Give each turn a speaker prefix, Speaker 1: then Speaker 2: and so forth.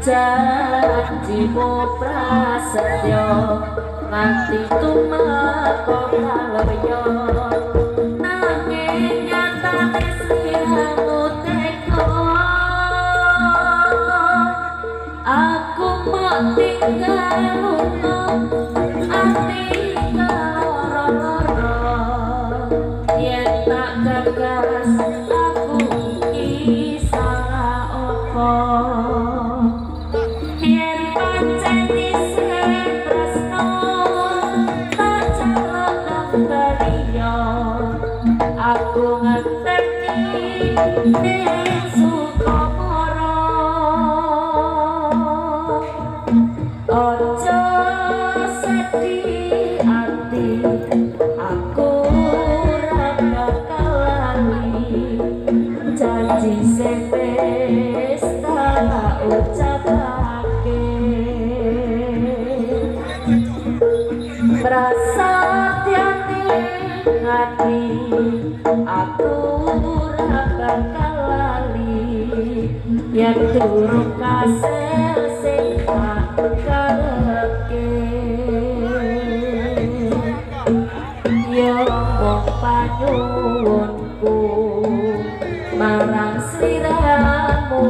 Speaker 1: janjimu prasetyo nganti tumeka kalaya nanging nyatane sliramu teka aku mau tinggal lunga ati loro-loro yen tak gagas aku iki salah apa yen pancen isih tresno tak jaluk kembaliyo aku ngenteni ning Sukamara ojo sedih ati aku ora bakal lali janji sing wis tak ucapake prasatyane ngati aku ora bakal lali yen durung kasil sing tak karepke yo mung panyuwunku marang sliramu